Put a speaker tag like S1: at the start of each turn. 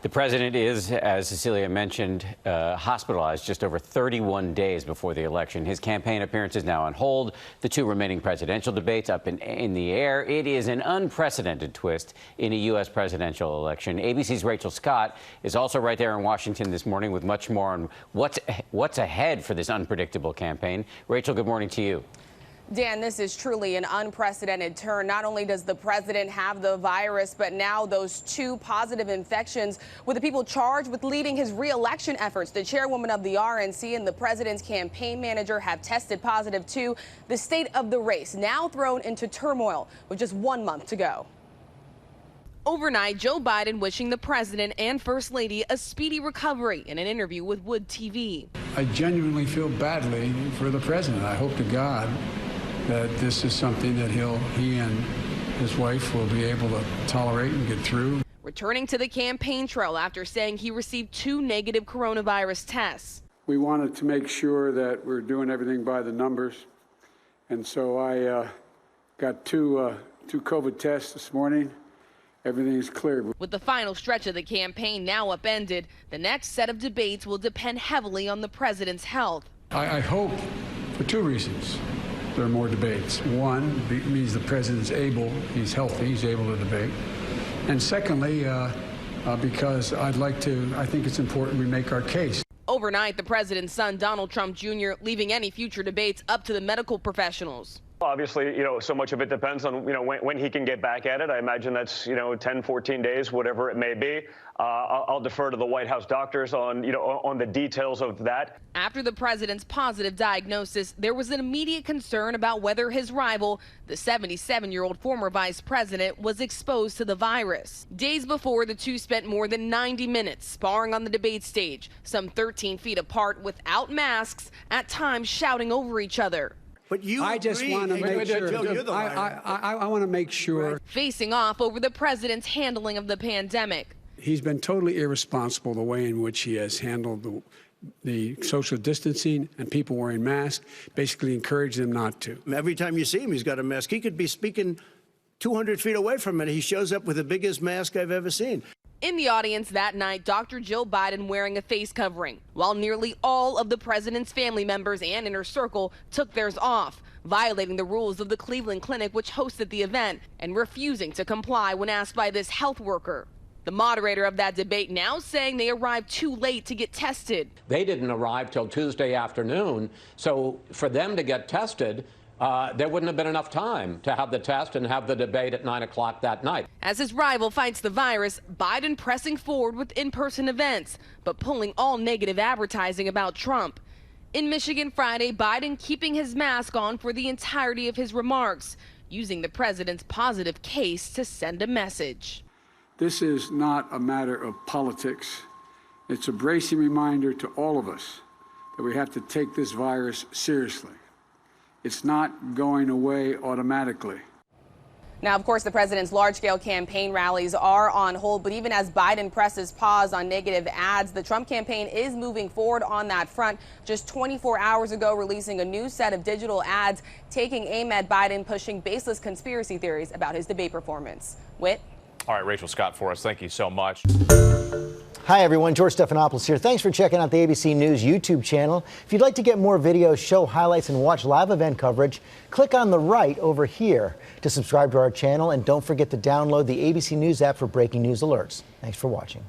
S1: The president is, as Cecilia mentioned, hospitalized just over 31 days before the election. His campaign appearance is now on hold. The two remaining presidential debates up in the air. It is an unprecedented twist in a U.S. presidential election. ABC's Rachel Scott is also right there in Washington this morning with much more on what's ahead for this unpredictable campaign. Rachel, good morning to you.
S2: Dan, this is truly an unprecedented turn. Not only does the president have the virus, but now those two positive infections with the people charged with leading his re-election efforts. The chairwoman of the RNC and the president's campaign manager have tested positive too. The state of the race now thrown into turmoil with just 1 month to go. Overnight, Joe Biden wishing the president and First Lady a speedy recovery in an interview with Wood TV.
S3: I genuinely feel badly for the president. I hope to God that this is something that he and his wife will be able to tolerate and get through.
S2: Returning to the campaign trail after saying he received 2 negative coronavirus tests.
S3: We wanted to make sure that we're doing everything by the numbers. And so I got two COVID tests this morning. Everything's clear.
S2: With the final stretch of the campaign now upended, the next set of debates will depend heavily on the president's health.
S3: I hope for 2 reasons there are more debates. One, it means the president's he's healthy, he's able to debate. And secondly, because I think it's important we make our case.
S2: Overnight, the president's son, Donald Trump Jr., leaving any future debates up to the medical professionals.
S4: Obviously, so much of it depends on, when he can get back at it. I imagine that's, 10, 14 days, whatever it may be. I'll defer to the White House doctors on, on the details of that.
S2: After the president's positive diagnosis, there was an immediate concern about whether his rival, the 77-year-old former vice president, was exposed to the virus. Days before, the two spent more than 90 minutes sparring on the debate stage, some 13 feet apart without masks, at times shouting over each other.
S5: But
S3: I just want to make sure. I want to make sure.
S2: Facing off over the president's handling of the pandemic.
S3: He's been totally irresponsible the way in which he has handled the social distancing and people wearing masks, basically encourage them not to.
S5: Every time you see him, he's got a mask. He could be speaking 200 feet away from it. He shows up with the biggest mask I've ever seen.
S2: In the audience that night, Dr. Jill Biden wearing a face covering, while nearly all of the president's family members and inner circle took theirs off, violating the rules of the Cleveland Clinic, which hosted the event, and refusing to comply when asked by this health worker. The moderator of that debate now saying they arrived too late to get tested.
S6: They didn't arrive till Tuesday afternoon, so for them to get tested, there wouldn't have been enough time to have the test and have the debate at 9 o'clock that night.
S2: As his rival fights the virus, Biden pressing forward with in-person events, but pulling all negative advertising about Trump. In Michigan Friday, Biden keeping his mask on for the entirety of his remarks, using the president's positive case to send a message.
S3: This is not a matter of politics. It's a bracing reminder to all of us that we have to take this virus seriously. It's not going away automatically.
S2: Now, of course, the president's large-scale campaign rallies are on hold, but even as Biden presses pause on negative ads, the Trump campaign is moving forward on that front. Just 24 hours ago, releasing a new set of digital ads taking aim at Biden, pushing baseless conspiracy theories about his debate performance. Whit?
S7: All right, Rachel Scott for us. Thank you so much.
S8: Hi, everyone. George Stephanopoulos here. Thanks for checking out the ABC News YouTube channel. If you'd like to get more videos, show highlights, and watch live event coverage, click on the right over here to subscribe to our channel. And don't forget to download the ABC News app for breaking news alerts. Thanks for watching.